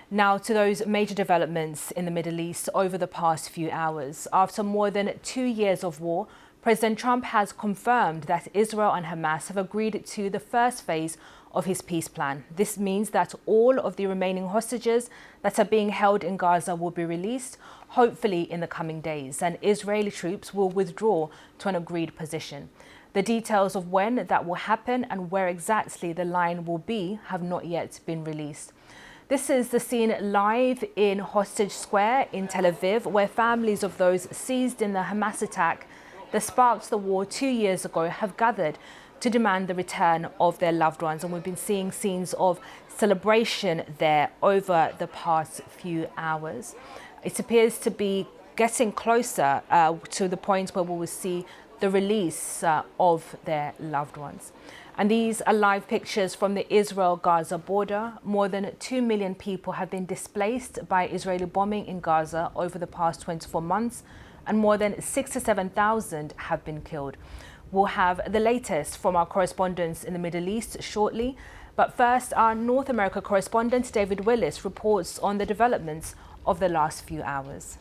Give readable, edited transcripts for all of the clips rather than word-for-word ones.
Now to those major developments in the Middle East over the past few hours. After more than 2 years of war, President Trump has confirmed that Israel and Hamas have agreed to the first phase of his peace plan. This means that all of the remaining hostages that are being held in Gaza will be released, hopefully in the coming days, and Israeli troops will withdraw to an agreed position. The details of when that will happen and where exactly the line will be have not yet been released. This is the scene live in Hostage Square in Tel Aviv, where families of those seized in the Hamas attack that sparked the war 2 years ago have gathered to demand the return of their loved ones. And we've been seeing scenes of celebration there over the past few hours. It appears to be getting closer to the point where we will see the release of their loved ones. And these are live pictures from the Israel-Gaza border. More than 2 million people have been displaced by Israeli bombing in Gaza over the past 24 months, and more than 6,000 to 7,000 have been killed. We'll have the latest from our correspondents in the Middle East shortly. But first, our North America correspondent, David Willis, reports on the developments of the last few hours.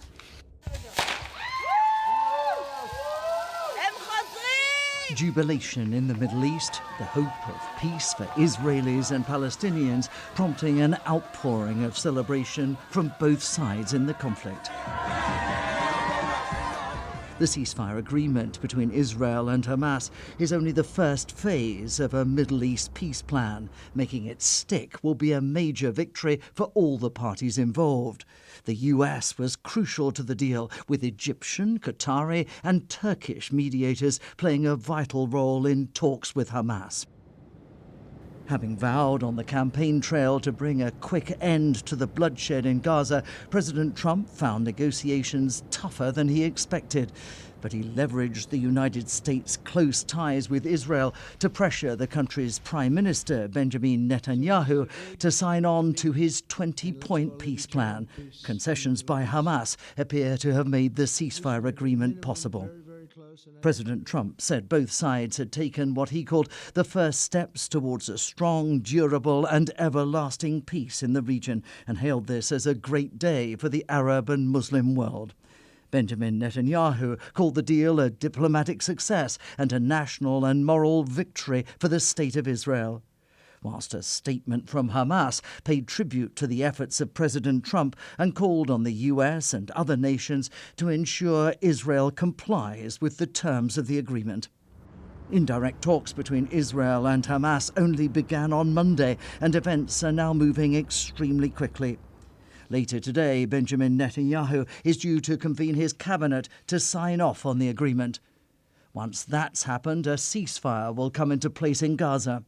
Jubilation in the Middle East, the hope of peace for Israelis and Palestinians, prompting an outpouring of celebration from both sides in the conflict. The ceasefire agreement between Israel and Hamas is only the first phase of a Middle East peace plan. Making it stick will be a major victory for all the parties involved. The US was crucial to the deal, with Egyptian, Qatari and Turkish mediators playing a vital role in talks with Hamas. Having vowed on the campaign trail to bring a quick end to the bloodshed in Gaza, President Trump found negotiations tougher than he expected. But he leveraged the United States' close ties with Israel to pressure the country's Prime Minister, Benjamin Netanyahu, to sign on to his 20-point peace plan. Concessions by Hamas appear to have made the ceasefire agreement possible. President Trump said both sides had taken what he called the first steps towards a strong, durable and everlasting peace in the region, and hailed this as a great day for the Arab and Muslim world. Benjamin Netanyahu called the deal a diplomatic success and a national and moral victory for the state of Israel. Whilst a statement from Hamas paid tribute to the efforts of President Trump and called on the US and other nations to ensure Israel complies with the terms of the agreement. Indirect talks between Israel and Hamas only began on Monday, and events are now moving extremely quickly. Later today, Benjamin Netanyahu is due to convene his cabinet to sign off on the agreement. Once that's happened, a ceasefire will come into place in Gaza.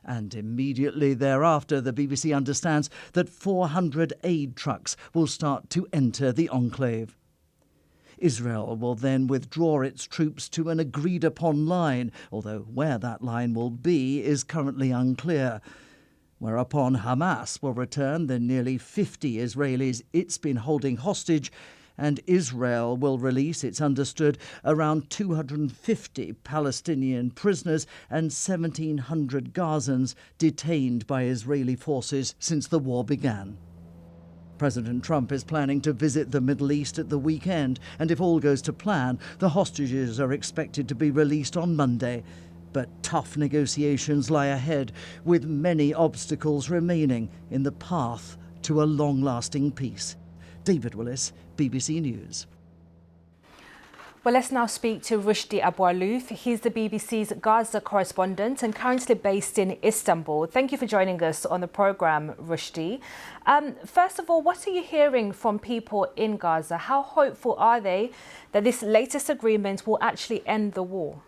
And immediately thereafter, the BBC understands that 400 aid trucks will start to enter the enclave. Israel will then withdraw its troops to an agreed-upon line, although where that line will be is currently unclear. Whereupon Hamas will return the nearly 50 Israelis it's been holding hostage, and Israel will release, it's understood, around 250 Palestinian prisoners and 1,700 Gazans detained by Israeli forces since the war began. President Trump is planning to visit the Middle East at the weekend, and if all goes to plan, the hostages are expected to be released on Monday. But tough negotiations lie ahead, with many obstacles remaining in the path to a long-lasting peace. David Willis, BBC News. Well, let's now speak to Rushdie Abu Alouf. He's the BBC's Gaza correspondent and currently based in Istanbul. Thank you for joining us on the programme, Rushdie. First of all, what are you hearing from people in Gaza? How hopeful are they that this latest agreement will actually end the war?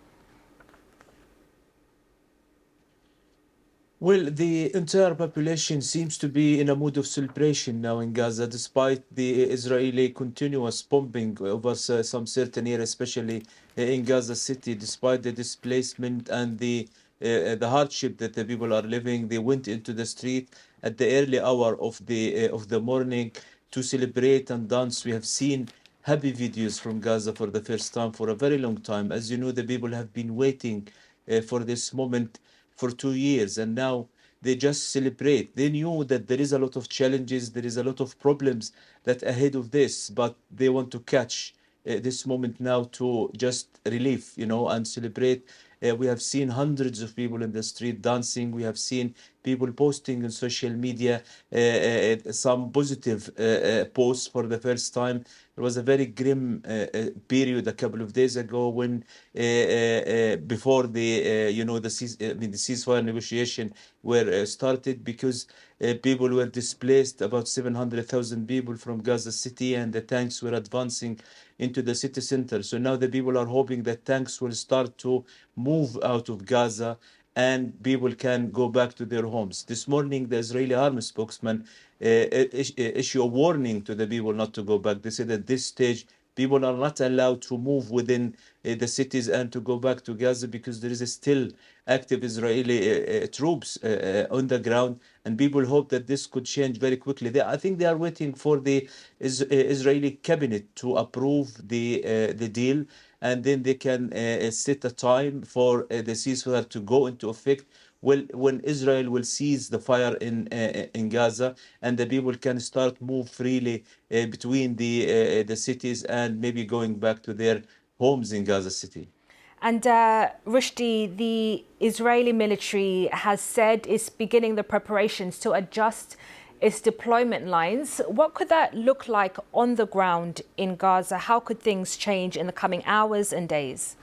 Well, the entire population seems to be in a mood of celebration now in Gaza, despite the Israeli continuous bombing over some certain areas, especially in Gaza City. Despite the displacement and the hardship that the people are living, they went into the street at the early hour of the morning to celebrate and dance. We have seen happy videos from Gaza for the first time for a very long time. As you know, the people have been waiting for this moment for 2 years, and now they just celebrate. They knew that there is a lot of challenges, there is a lot of problems that ahead of this, but they want to catch this moment now to just relieve, and celebrate. We have seen hundreds of people in the street dancing. We have seen people posting on social media some positive posts for the first time. There was a very grim period a couple of days ago when, before the ceasefire negotiation were started, because people were displaced, about 700,000 people from Gaza City, and the tanks were advancing into the city center. So now the people are hoping that tanks will start to move out of Gaza and people can go back to their homes. This morning, the Israeli army spokesman issue a warning to the people not to go back. They said at this stage, people are not allowed to move within the cities and to go back to Gaza because there is still active Israeli troops on the ground, and people hope that this could change very quickly. I think they are waiting for the Israeli cabinet to approve the deal, and then they can set a time for the ceasefire to go into effect. Well, when Israel will cease the fire in Gaza, and the people can start move freely between the cities and maybe going back to their homes in Gaza City. And Rushdie, the Israeli military has said it's beginning the preparations to adjust its deployment lines. What could that look like on the ground in Gaza? How could things change in the coming hours and days?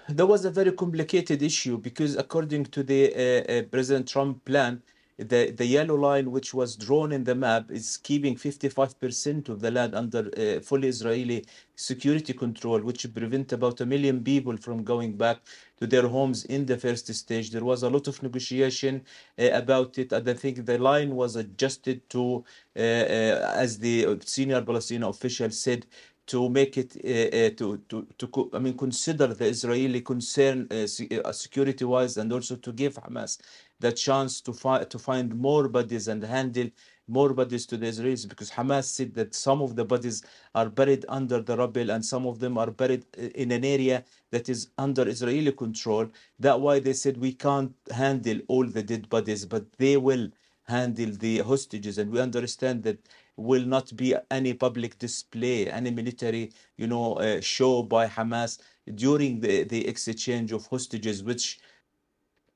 That was a very complicated issue because according to the President Trump plan, the yellow line, which was drawn in the map, is keeping 55% of the land under fully Israeli security control, which prevent about 1 million people from going back to their homes in the first stage. There was a lot of negotiation about it, and I think the line was adjusted to, as the senior Palestinian official said, to make it consider the Israeli concern security-wise, and also to give Hamas the chance to find more bodies and handle more bodies to the Israelis, because Hamas said that some of the bodies are buried under the rubble and some of them are buried in an area that is under Israeli control. That's why they said we can't handle all the dead bodies, but they will handle the hostages, and we understand that will not be any public display, any military, show by Hamas during the exchange of hostages, which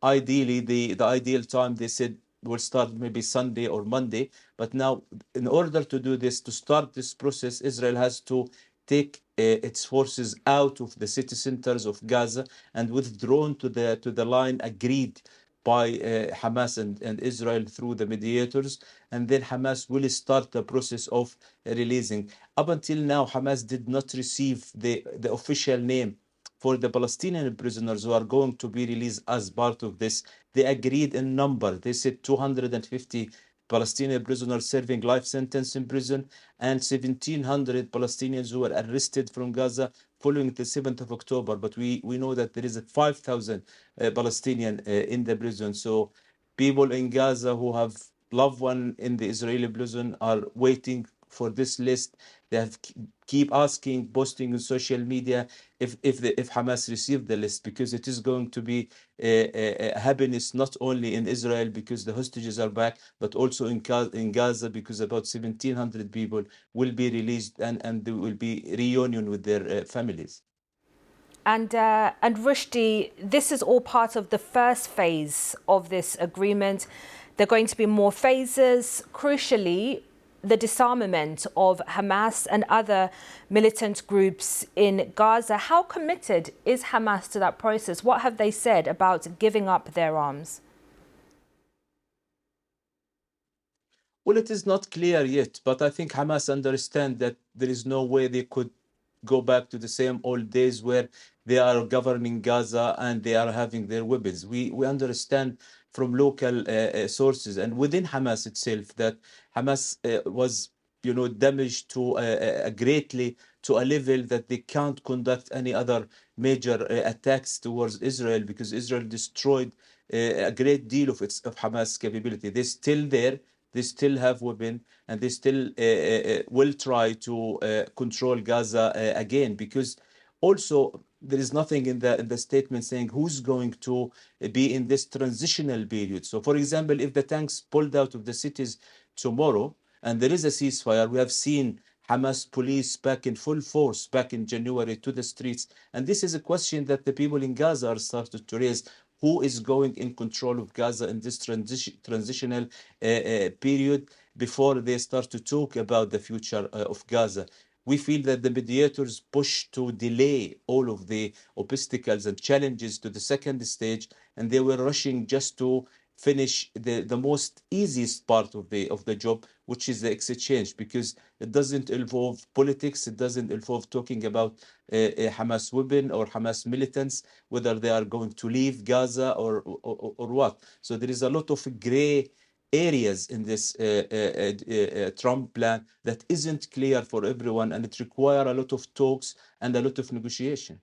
ideally the ideal time they said will start maybe Sunday or Monday. But now, in order to do this, to start this process, Israel has to take its forces out of the city centers of Gaza and withdrawn to the line agreed by Hamas and Israel through the mediators, and then Hamas will start the process of releasing. Up until now, Hamas did not receive the official name for the Palestinian prisoners who are going to be released as part of this. They agreed in number. They said 250 Palestinian prisoners serving life sentence in prison, and 1,700 Palestinians who were arrested from Gaza following the 7th of October. But we know that there is a 5,000 Palestinian in the prison. So people in Gaza who have loved one in the Israeli prison are waiting for this list. They have keep asking, posting on social media if Hamas received the list, because it is going to be happiness not only in Israel because the hostages are back, but also in Gaza, because about 1,700 people will be released and there will be reunion with their families. And Rushdie, this is all part of the first phase of this agreement. There are going to be more phases. Crucially, the disarmament of Hamas and other militant groups in Gaza. How committed is Hamas to that process? What have they said about giving up their arms? Well, it is not clear yet, but I think Hamas understand that there is no way they could go back to the same old days where they are governing Gaza and they are having their weapons. We understand from local sources and within Hamas itself that Hamas was, damaged to greatly to a level that they can't conduct any other major attacks towards Israel, because Israel destroyed a great deal of Hamas capability. They're still there. They still have weapons, and they still will try to control Gaza again, because Also, there is nothing in the statement saying who's going to be in this transitional period. So, for example, if the tanks pulled out of the cities tomorrow and there is a ceasefire, we have seen Hamas police back in full force back in January to the streets. And this is a question that the people in Gaza are started to raise. Who is going in control of Gaza in this transitional period before they start to talk about the future of Gaza? We feel that the mediators push to delay all of the obstacles and challenges to the second stage, and they were rushing just to finish the most easiest part of the job, which is the exchange, because it doesn't involve politics, it doesn't involve talking about Hamas women or Hamas militants, whether they are going to leave Gaza or what. So there is a lot of gray areas in this Trump plan that isn't clear for everyone, and it requires a lot of talks and a lot of negotiation.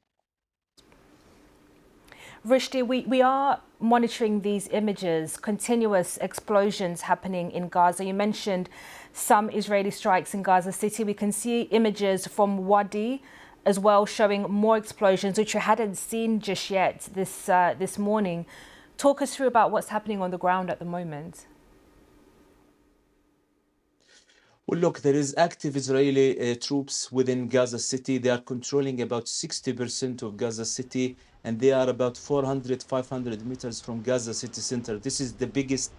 Rushdie, we are monitoring these images, continuous explosions happening in Gaza. You mentioned some Israeli strikes in Gaza City. We can see images from Wadi as well showing more explosions, which we hadn't seen just yet this morning. Talk us through about what's happening on the ground at the moment. Well, look, there is active Israeli troops within Gaza City. They are controlling about 60% of Gaza City, and they are about 400, 500 meters from Gaza city center. This is the biggest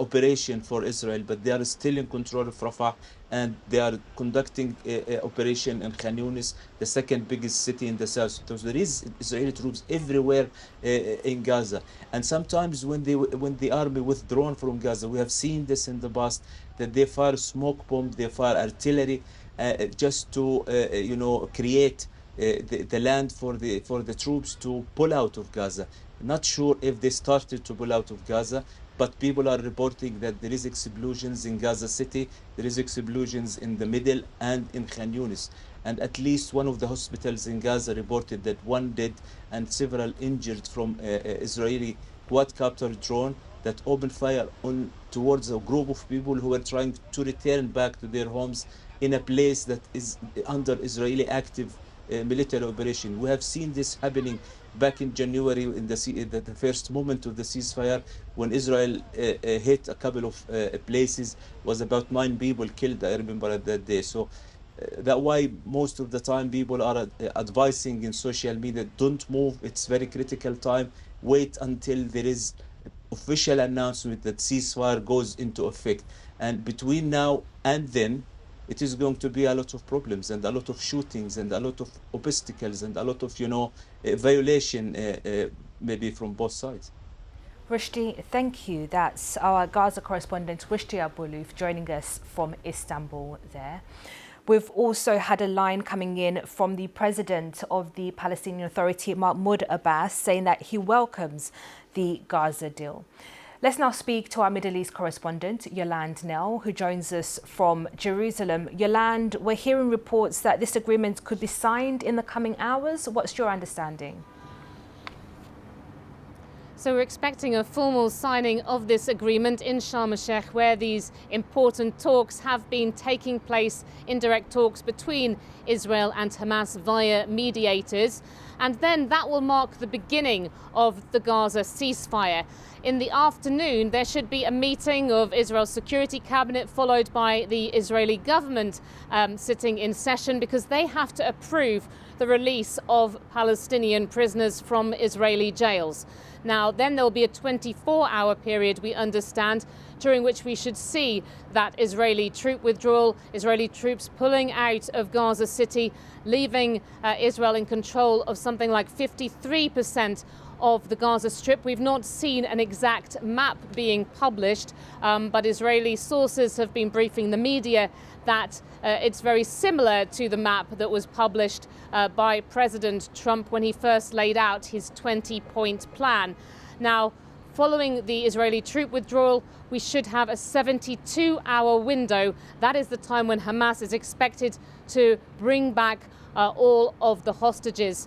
operation for Israel, but they are still in control of Rafah, and they are conducting operation in Khan Yunis, the second biggest city in the south. So there is Israeli troops everywhere in Gaza. And sometimes when the army withdrawn from Gaza, we have seen this in the past, that they fire smoke bombs, they fire artillery, just to create the land for the troops to pull out of Gaza. Not sure if they started to pull out of Gaza, but people are reporting that there is explosions in Gaza City, there is explosions in the middle and in Khan Yunis. And at least one of the hospitals in Gaza reported that one dead and several injured from Israeli quadcopter drone that opened fire towards a group of people who were trying to return back to their homes in a place that is under Israeli active military operation. We have seen this happening back in January in the first moment of the ceasefire, when Israel hit a couple of places, was about 9 people killed, I remember, at that day. So that's why most of the time people are advising in social media, don't move, it's very critical time, wait until there is official announcement that ceasefire goes into effect. And between now and then, it is going to be a lot of problems and a lot of shootings and a lot of obstacles and a lot of, violation maybe from both sides. Rushdie, thank you. That's our Gaza correspondent, Rushdie Abuluf, joining us from Istanbul there. We've also had a line coming in from the president of the Palestinian Authority, Mahmoud Abbas, saying that he welcomes the Gaza deal. Let's now speak to our Middle East correspondent, Yolande Nell, who joins us from Jerusalem. Yolande, we're hearing reports that this agreement could be signed in the coming hours. What's your understanding? So we're expecting a formal signing of this agreement in Sharm el-Sheikh, where these important talks have been taking place, indirect talks between Israel and Hamas via mediators. And then that will mark the beginning of the Gaza ceasefire. In the afternoon, there should be a meeting of Israel's Security Cabinet, followed by the Israeli government sitting in session, because they have to approve the release of Palestinian prisoners from Israeli jails. Now, then there'll be a 24-hour period, we understand, during which we should see that Israeli troop withdrawal, Israeli troops pulling out of Gaza City, leaving Israel in control of something like 53% of the Gaza Strip. We've not seen an exact map being published, but Israeli sources have been briefing the media that it's very similar to the map that was published by President Trump when he first laid out his 20-point plan. Now, following the Israeli troop withdrawal, we should have a 72-hour window. That is the time when Hamas is expected to bring back all of the hostages.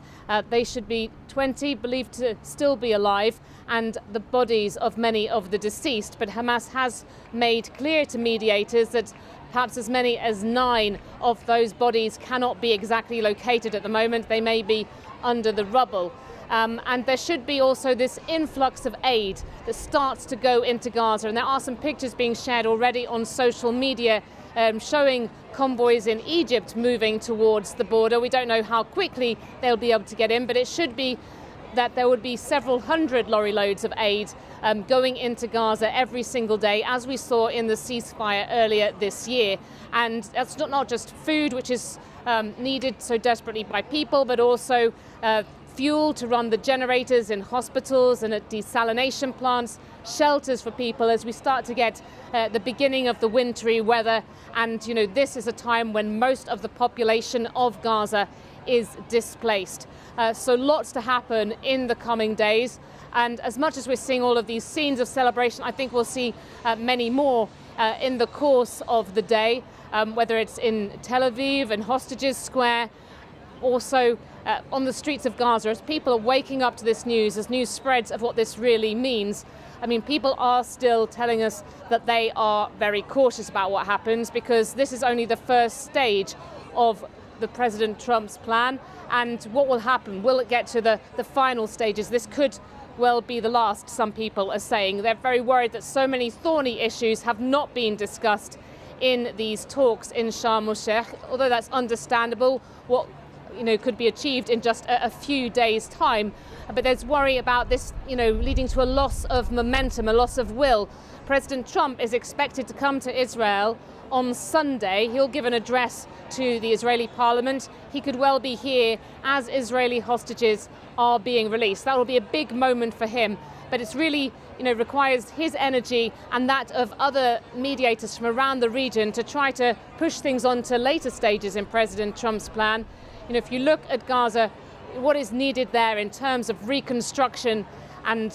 They should be 20, believed to still be alive, and the bodies of many of the deceased. But Hamas has made clear to mediators that perhaps as many as 9 of those bodies cannot be exactly located at the moment. They may be under the rubble. And there should be also this influx of aid that starts to go into Gaza. And there are some pictures being shared already on social media showing convoys in Egypt moving towards the border. We don't know how quickly they'll be able to get in, but it should be that there would be several hundred lorry loads of aid going into Gaza every single day, as we saw in the ceasefire earlier this year. And that's not just food, which is needed so desperately by people, but also fuel to run the generators in hospitals and at desalination plants, shelters for people as we start to get the beginning of the wintry weather. And, you know, this is a time when most of the population of Gaza is displaced. So lots to happen in the coming days. And as much as we're seeing all of these scenes of celebration, I think we'll see many more in the course of the day, whether it's in Tel Aviv and Hostages Square, also on the streets of Gaza, as people are waking up to this news, as news spreads of what this really means. I mean, people are still telling us that they are very cautious about what happens, because this is only the first stage of the President Trump's plan. And what will happen? Will it get to the final stages? This could well be the last, some people are saying. They're very worried that so many thorny issues have not been discussed in these talks in Sharm el-Sheikh, although that's understandable. What could be achieved in just a few days' time. But there's worry about this, leading to a loss of momentum, a loss of will. President Trump is expected to come to Israel on Sunday. He'll give an address to the Israeli parliament. He could well be here as Israeli hostages are being released. That will be a big moment for him. But it's really, requires his energy and that of other mediators from around the region to try to push things on to later stages in President Trump's plan. If you look at Gaza, what is needed there in terms of reconstruction and,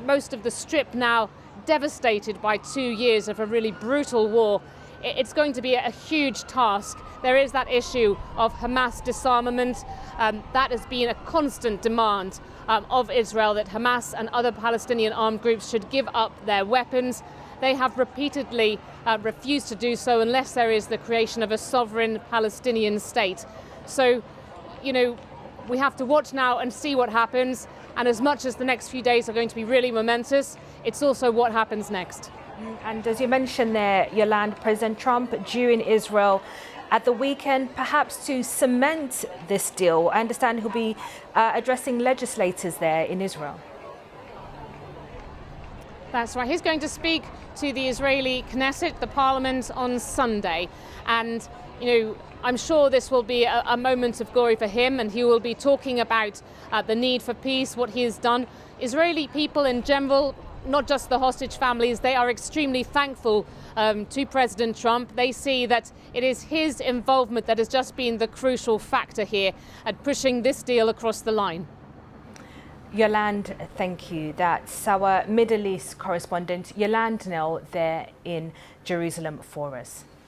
most of the strip now devastated by 2 years of a really brutal war, it's going to be a huge task. There is that issue of Hamas disarmament. That has been a constant demand of Israel, that Hamas and other Palestinian armed groups should give up their weapons. They have repeatedly refused to do so unless there is the creation of a sovereign Palestinian state. So, we have to watch now and see what happens. And as much as the next few days are going to be really momentous, it's also what happens next. And as you mentioned there, Yolande, President Trump due in Israel at the weekend, perhaps to cement this deal. I understand he'll be addressing legislators there in Israel. That's right. He's going to speak to the Israeli Knesset, the parliament, on Sunday. And, I'm sure this will be a moment of glory for him, and he will be talking about the need for peace, what he has done. Israeli people in general, not just the hostage families, they are extremely thankful to President Trump. They see that it is his involvement that has just been the crucial factor here at pushing this deal across the line. Yolande, thank you. That's our Middle East correspondent, Yolande Nell, there in Jerusalem for us.